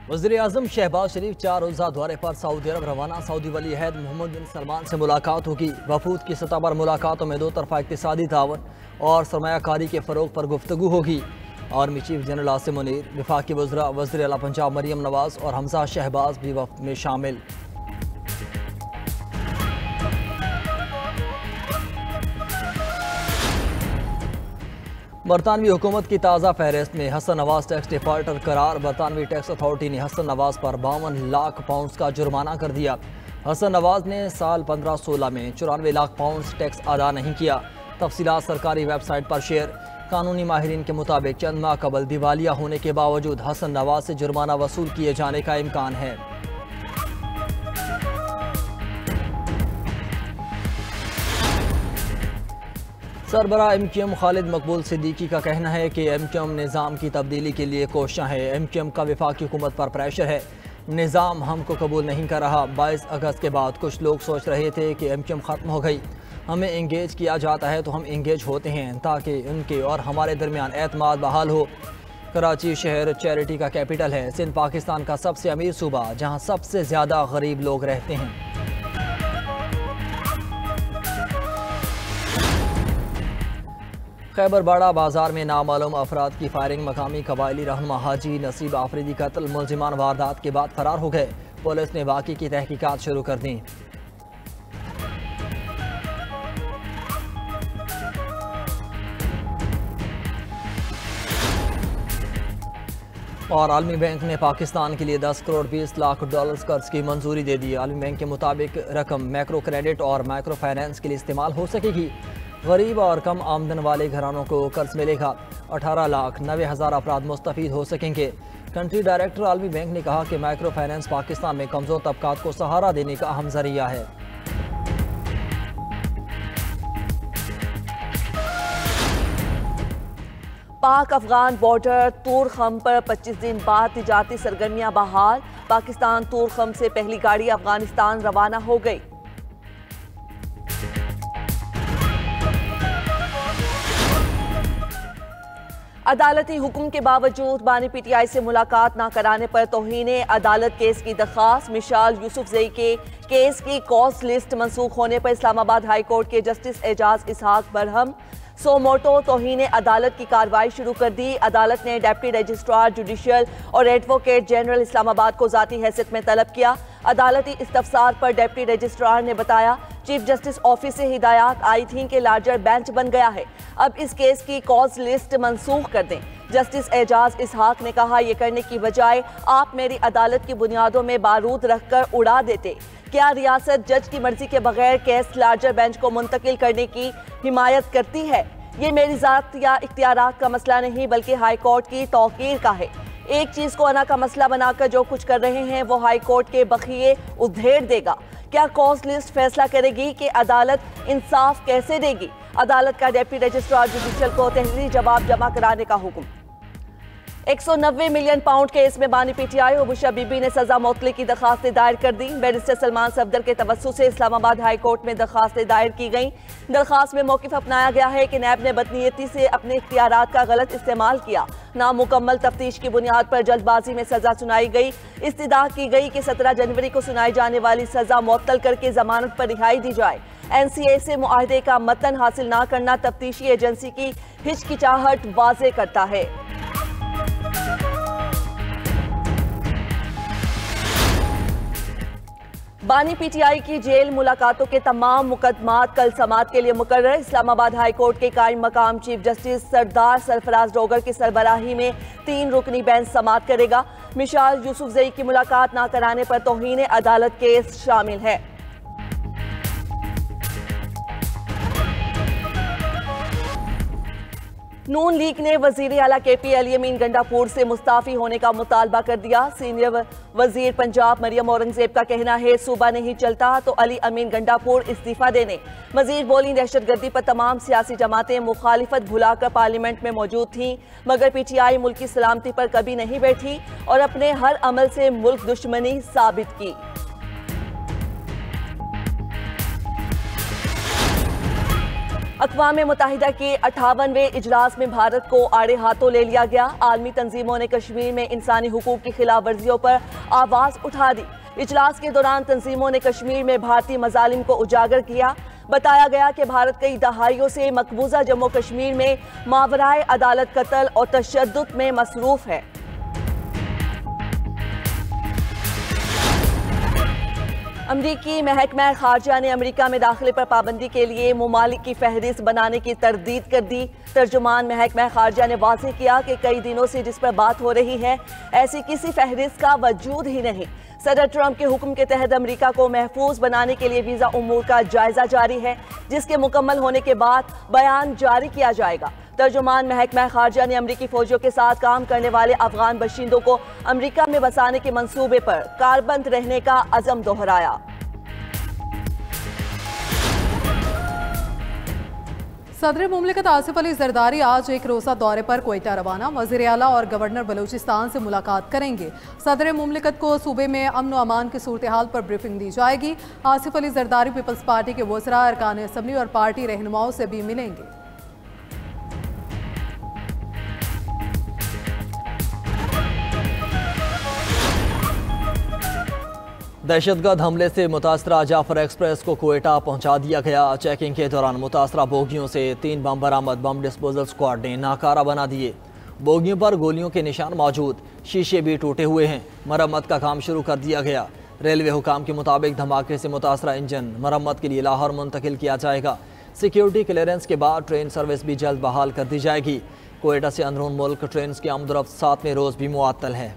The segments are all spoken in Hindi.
वज़ीर-ए-आज़म शहबाज शरीफ 4 रोज़ा दौरे पर सऊदी अरब रवाना। सऊदी वली अहद मोहम्मद बिन सलमान से मुलाकात होगी। वफूद की सतह पर मुलाकातों में 2 तरफ़ा इक़्तिसादी तावन और सरमायाकारी के फ़रोग़ पर गुफ्तगू होगी। Army chief general Asim Munir, वफाकी वज़रा वज़ीर आला पंजाब मरियम नवाज़ और हमजा शहबाज भी वफ़द में शामिल। बरतानवी हुकूमत की ताज़ा फहरिस्त में हसन नवाज टैक्स डिफाल्टर करार। बरतानवी टैक्स अथॉरिटी ने हसन नवाज पर 52 लाख पाउंड का जुर्माना कर दिया। हसन नवाज ने साल 15-16 में 94 लाख पाउंड टैक्स अदा नहीं किया। तफसीलात सरकारी वेबसाइट पर शेयर। कानूनी माहिरीन के मुताबिक चंद माह कबल दिवालिया होने के बावजूद हसन नवाज से जुर्माना वसूल किए जाने का इम्कान है। सरबराह MQM खालिद मकबूल सिद्दीकी का कहना है कि MQM निज़ाम की तब्दीली के लिए कोशिशां है। MQM का वफाकी हुकूमत पर प्रेशर है। निज़ाम हमको कबूल नहीं कर रहा। 22 अगस्त के बाद कुछ लोग सोच रहे थे कि MQM ख़त्म हो गई। हमें इंगेज किया जाता है तो हम इंगेज होते हैं ताकि उनके और हमारे दरमियान एतमाद बहाल हो। कराची शहर चैरिटी का कैपिटल है। सिंध पाकिस्तान का सबसे अमीर सूबा, जहाँ सबसे ज़्यादा गरीब लोग रहते हैं। खैबर बाड़ा बाजार में नामालूम अफराद की फायरिंग। मकामी कबायली रहनुमा हाजी नसीब आफरीदी कत्ल। मुलजिमान वारदात के बाद फरार हो गए। पुलिस ने वाक़े की तहकीकात शुरू कर दी। और आलमी बैंक ने पाकिस्तान के लिए 10 करोड़ 20 लाख डॉलर्स कर्ज की मंजूरी दे दी। आलमी बैंक के मुताबिक रकम माइक्रो क्रेडिट और माइक्रो फाइनेंस के लिए इस्तेमाल हो सकेगी। गरीब और कम आमदन वाले घरानों को कर्ज मिलेगा। 18,90,000 अफराद मुस्तफीद हो सकेंगे। कंट्री डायरेक्टर आलमी बैंक ने कहा कि माइक्रो फाइनेंस पाकिस्तान में कमज़ोर तबकात को सहारा देने का अहम जरिया है। पाक अफगान बॉर्डर तूरखम पर 25 दिन बाद तिजारती सरगर्मियां बहाल। पाकिस्तान तूरखम से पहली गाड़ी अफगानिस्तान रवाना हो गई। अदालती हुक्म के बावजूद बानी PTI से मुलाकात न कराने पर तौहीन अदालत केस की दरख्वास्त। मिशाल यूसुफजई के केस की कॉज लिस्ट मनसूख होने पर इस्लामाबाद हाई कोर्ट के जस्टिस एजाज इसहाक बरहम सो मोटो तौहीन अदालत की कार्रवाई शुरू कर दी। अदालत ने डिप्टी रजिस्ट्रार जुडिशियल और एडवोकेट जनरल इस्लामाबाद को ज़ाती हैसियत में तलब किया। अदालती इस्तफसार पर डिप्टी रजिस्ट्रार ने बताया, चीफ जस्टिस ऑफिस से हिदायत आई थी कि लार्जर बेंच बन गया है, अब इस केस की कॉज लिस्ट मनसूख कर दें। जस्टिस एजाज इसहाक ने कहा, यह करने की बजाय आप मेरी अदालत की बुनियादों में बारूद रखकर उड़ा देते। क्या रियासत जज की मर्जी के बगैर केस लार्जर बेंच को मुंतकिल करने की हिमायत करती है? ये मेरी ज़ात या इख्तियारात का मसला नहीं बल्कि हाई कोर्ट की तौकीर का है। एक चीज़ को अना का मसला बनाकर जो कुछ कर रहे हैं वो हाई कोर्ट के बखिए उधेड़ देगा। क्या कॉज लिस्ट फैसला करेगी कि अदालत इंसाफ कैसे देगी? अदालत का डिप्टी रजिस्ट्रार जुडिशियल को तहरीरी जवाब जमा कराने का हुक्म। 190 मिलियन पाउंड केस में बानी PTI और बुशा बीबी ने सजा मौतली की दरखास्तें दायर कर दी। बैरिस्टर सलमान सफदर के तवस्सुत से इस्लामाबाद हाई कोर्ट में दरखास्तें दायर की गईं। दरखास्त में मौक़िफ़ अपनाया गया है कि नैब ने बदनीयती से अपने इख्तियारात का गलत इस्तेमाल किया। नामुकम्मल तफ्तीश की बुनियाद पर जल्दबाजी में सजा सुनाई गई। इस्तदा की गई कि 17 जनवरी को सुनाई जाने वाली सजा मुअत्तल करके जमानत पर रिहाई दी जाए। NCA से मुआहदे का मतन हासिल न करना तफ्तीशी एजेंसी की हिचकिचाहट वाज़े करता है। बानी PTI की जेल मुलाकातों के तमाम मुकदमात कल समाअत के लिए मुकर्रर। इस्लामाबाद हाई कोर्ट के कायम मकाम चीफ जस्टिस सरदार सरफराज डोगर की सरबराही में 3 रुकनी बेंच समाअत करेगा। मिशाल यूसुफजई की मुलाकात न कराने पर तौहीन अदालत केस शामिल है। नून लीग ने वजीर आला KP अली अमीन गंडापुर से मुस्ताफी होने का मुतालबा कर दिया। सीनियर वजीर पंजाब मरियम औरंगजेब का कहना है, सूबा नहीं चलता तो अली अमीन गंडापुर इस्तीफा देने। मजीद बोली, दहशतगर्दी पर तमाम सियासी जमातें मुखालिफत भुलाकर पार्लियामेंट में मौजूद थीं, मगर PTI मुल्क की सलामती पर कभी नहीं बैठी और अपने हर अमल से मुल्क दुश्मनी साबित की। अक़वाम मुत्तहिदा के 58वें इजलास में भारत को आड़े हाथों ले लिया गया। आलमी तंजीमों ने कश्मीर में इंसानी हुकूक की खिलाफ वर्जियों पर आवाज़ उठा दी। इजलास के दौरान तंजीमों ने कश्मीर में भारतीय मजालिम को उजागर किया। बताया गया कि भारत कई दहाइयों से मकबूजा जम्मू कश्मीर में मावराए अदालत कत्ल और तशद्दुद में मसरूफ है। अमरीकी महकमा खारजा ने अमरीका में दाखिले पर पाबंदी के लिए ममालिक की फहरिस्त बनाने की तरदीद कर दी। तर्जुमान महकमा खारजा ने वाज़ेह किया कि कई दिनों से जिस पर बात हो रही है ऐसी किसी फहरिस्त का वजूद ही नहीं। सदर ट्रंप के हुक्म के तहत अमरीका को महफूज बनाने के लिए वीज़ा उमूर का जायजा जारी है, जिसके मुकम्मल होने के बाद बयान जारी किया जाएगा। तर्जुमान महकमा खारजा ने अमरीकी फौजियों के साथ काम करने वाले अफगान बशिंदों को अमरीका में बसाने के मंसूबे पर कारबंद रहने का अज़म दोहराया। सदर मुमलिकत आसिफ अली जरदारी आज एक रोज़ा दौरे पर क्वेटा रवाना। वज़ीर आला और गवर्नर बलूचिस्तान से मुलाकात करेंगे। सदर मुमलिकत को सूबे में अमन व अमान की सूरत हाल पर ब्रीफिंग दी जाएगी। आसिफ अली जरदारी पीपल्स पार्टी के वज़रा, अरकान असम्बली और पार्टी रहनुमाओं से भी मिलेंगे। दहशतगर्द हमले से मुतासरा जाफर एक्सप्रेस को क्वेटा पहुंचा दिया गया। चेकिंग के दौरान मुतासरा बोगियों से 3 बम बरामद। बम डिस्पोजल स्क्वाड ने नाकारा बना दिए। बोगियों पर गोलियों के निशान मौजूद, शीशे भी टूटे हुए हैं। मरम्मत का काम शुरू कर दिया गया। रेलवे हुकाम के मुताबिक धमाके से मुतासरा इंजन मरम्मत के लिए लाहौर मुंतकिल किया जाएगा। सिक्योरिटी क्लियरेंस के बाद ट्रेन सर्विस भी जल्द बहाल कर दी जाएगी। क्वेटा से अंदरून मुल्क ट्रेन की आमदरफ्त 7वें रोज़ भी मुअत्तल है।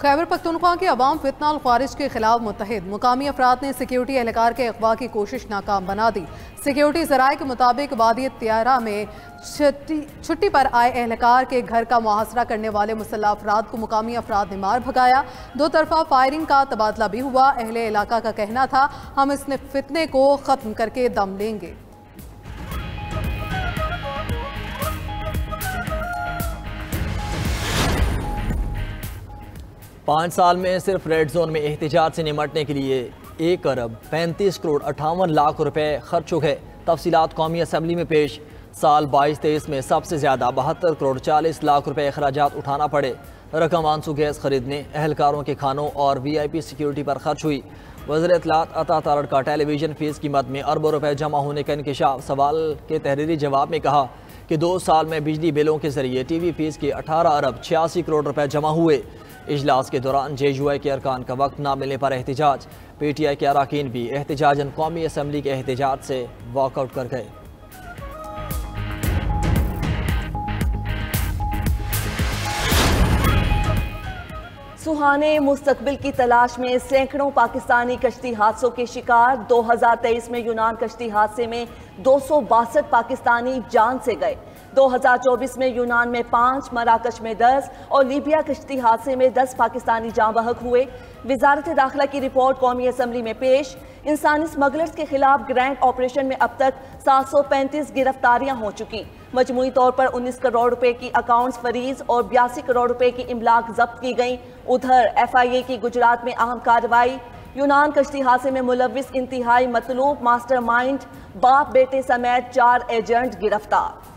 खैबर पख्तूनख्वा के अवाम फितना और ख्वारिज के खिलाफ मुत्तहिद। मुकामी अफराद ने सिक्योरिटी एहलकार के अगवा की कोशिश नाकाम बना दी। सिक्योरिटी ज़राए के मुताबिक वादी त्यारा में छुट्टी पर आए एहलकार के घर का मुहासरा करने वाले मुसल्लह अफराद को मुकामी अफराद ने मार भगाया। 2 तरफा फायरिंग का तबादला भी हुआ। अहले इलाका का कहना था, हम इस फितने को ख़त्म करके दम लेंगे। पाँच साल में सिर्फ रेड जोन में एहतिजाज से निमटने के लिए 1 अरब 35 करोड़ 58 लाख रुपए खर्च हो गए। तफसीलात कौमी असम्बली में पेश। साल 22-23 में सबसे ज़्यादा 72 करोड़ 40 लाख रुपए अखराजात उठाना पड़े। रकम आंसू गैस खरीदने, एहलकारों के खानों और VIP सिक्योरिटी पर खर्च हुई। वज़ीर इत्तलात अता तारड़ का टेलीविजन फीस की मद में अरबों रुपए जमा होने का इंकशाफ। सवाल के तहरीरी जवाब में कहा कि 2 साल में बिजली बिलों के जरिए TV फीस के 18 अरब 86 करोड़ रुपए जमा हुए। इजलास के दौरान JUI के अरकान का वक्त ना मिलने पर एहतिजाज। PTI के अरकान भी एहतिजाजन कौमी असम्बली के एहतिजाज से वॉकआउट कर गए। सुहाने मुस्तकबिल की तलाश में सैकड़ों पाकिस्तानी कश्ती हादसों के शिकार। 2023 में यूनान कश्ती हादसे में 262 पाकिस्तानी जान से गए। 2024 में यूनान में 5, मराकश में 10 और लीबिया कश्ती हादसे में 10 पाकिस्तानी जाँ बहक हुए। वजारत दाखिला की रिपोर्ट कौमी असम्बली में पेश। इंसानी स्मगलर्स के खिलाफ ग्रैंड ऑपरेशन में अब तक 735 गिरफ्तारियां हो चुकी। मजमूई तौर पर 19 करोड़ रुपए की अकाउंट्स फरीज और 82 करोड़ रुपए की इमलाक जब्त की गई। उधर FIA की गुजरात में अहम कार्रवाई। यूनान कश्ती हादसे में मुलविस इंतहाई मतलूब मास्टरमाइंड बाप बेटे समेत 4 एजेंट गिरफ्तार।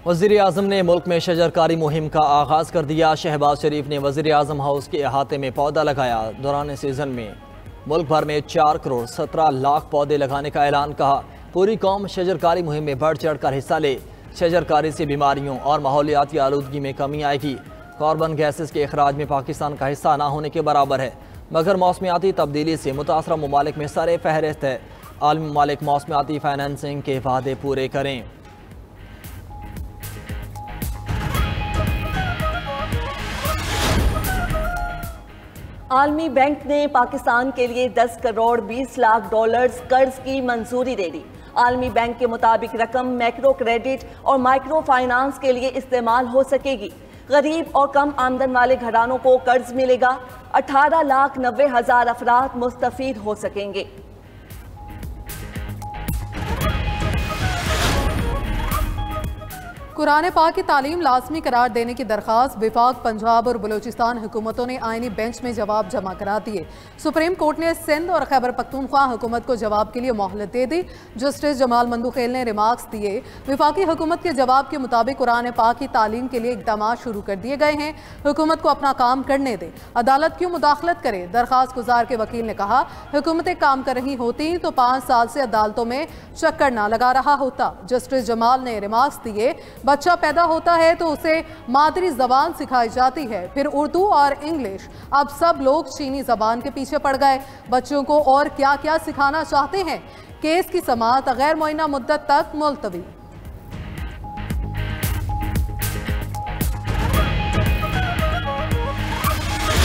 वज़ीर आज़म ने मुल्क में शजरकारी मुहिम का आगाज़ कर दिया। शहबाज शरीफ ने वज़ीर आज़म हाउस के अहाते में पौधा लगाया। दौरान सीज़न में मुल्क भर में 4 करोड़ 17 लाख पौधे लगाने का ऐलान। कहा, पूरी कौम शजरकारी मुहिम में बढ़ चढ़ कर हिस्सा ले। शजरकारी से बीमारियों और माहौलियाती आलूदगी में कमी आएगी। कार्बन गैसेस के अखराज में पाकिस्तान का हिस्सा ना होने के बराबर है, मगर मौसमियाती तब्दीली से मुतासरा ममालिक में सरे फहरिस्त है। आलमी ममालिक मौसमियाती फाइनेंसिंग के वादे पूरे करें। आलमी बैंक ने पाकिस्तान के लिए 10 करोड़ 20 लाख डॉलर्स कर्ज की मंजूरी दे दी। आलमी बैंक के मुताबिक रकम मैक्रो क्रेडिट और माइक्रो फाइनेंस के लिए इस्तेमाल हो सकेगी। गरीब और कम आमदन वाले घरानों को कर्ज मिलेगा। 18,90,000 अफराद मुस्तफीद हो सकेंगे। कुरान पाक की तालीम लाजमी करार देने की दरख्वास्त विफाक, पंजाब और बलूचिस्तान हुकूमतों ने आईनी बेंच में जवाब जमा करा दिए। सुप्रीम कोर्ट ने सिंध और खैबर पख्तूनख्वा हुकूमत को जवाब के लिए मोहलत दे दी। जस्टिस जमाल मंदूखेल ने रिमार्क्स दिए, विफाकी हुकूमत के जवाब के मुताबिक कुरान पाक की तालीम के लिए इकदाम शुरू कर दिए गए हैं। हुकूमत को अपना काम करने दे, अदालत क्यों मुदाखलत करे। दरख्वास्त गुजार के वकील ने कहा, हुकूमतें काम कर रही होती तो 5 साल से अदालतों में चक्कर ना लगा रहा होता। जस्टिस जमाल ने रिमार्क्स दिए, बच्चा पैदा होता है तो उसे मादरी जबान सिखाई जाती है, फिर उर्दू और इंग्लिश। अब सब लोग चीनी जबान के पीछे पड़ गए। बच्चों को और क्या क्या सिखाना चाहते हैं। केस की समाअत गैर मुअय्यना मुद्दत तक मुलतवी।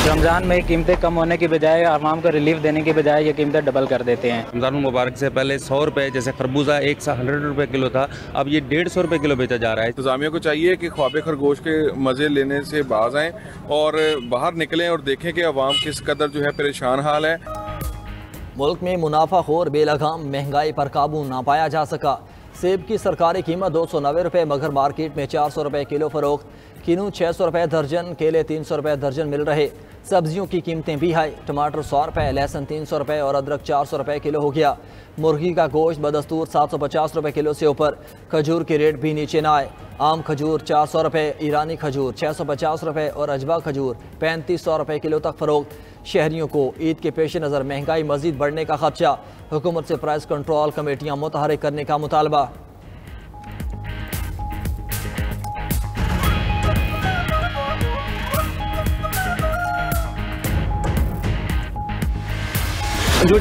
रमज़ान में कीमतें कम होने की बजाय आवाम को रिलीफ देने की बजाय ये कीमतें डबल कर देते हैं। रमज़ान मुबारक से पहले 100 रुपये, जैसे खरबूजा 100 रुपये किलो था, अब ये 150 रुपये किलो बेचा जा रहा है। इंतज़ामिया को चाहिए कि ख्वाब खरगोश के मज़े लेने से बाज आएँ और बाहर निकलें और देखें कि अवाम किस कदर जो है परेशान हाल है। मुल्क में मुनाफाखोर बेलगाम महंगाई पर काबू ना पाया जा सका। सेब की सरकारी कीमत 290 रुपये, मगर मार्केट में 400 रुपये किलो फरोख्त। किनू 600 रुपये दर्जन, केले 300 रुपये दर्जन मिल रहे। सब्जियों की कीमतें भी हाई, टमाटर 100 रुपये, लहसुन 300 रुपये और अदरक 400 रुपये किलो हो गया। मुर्गी का गोश्त बदस्तूर 750 रुपये किलो से ऊपर। खजूर के रेट भी नीचे ना आए। आम खजूर 400 रुपये, ईरानी खजूर 650 रुपये और अजवा खजूर 3500 रुपये किलो तक फरोख्त। शहरियों को ईद के पेश नज़र महंगाई मजीद बढ़ने का खदशा। हुकूमत से प्राइस कंट्रोल कमेटियाँ मुतहरिक करने का मुतालबा। जो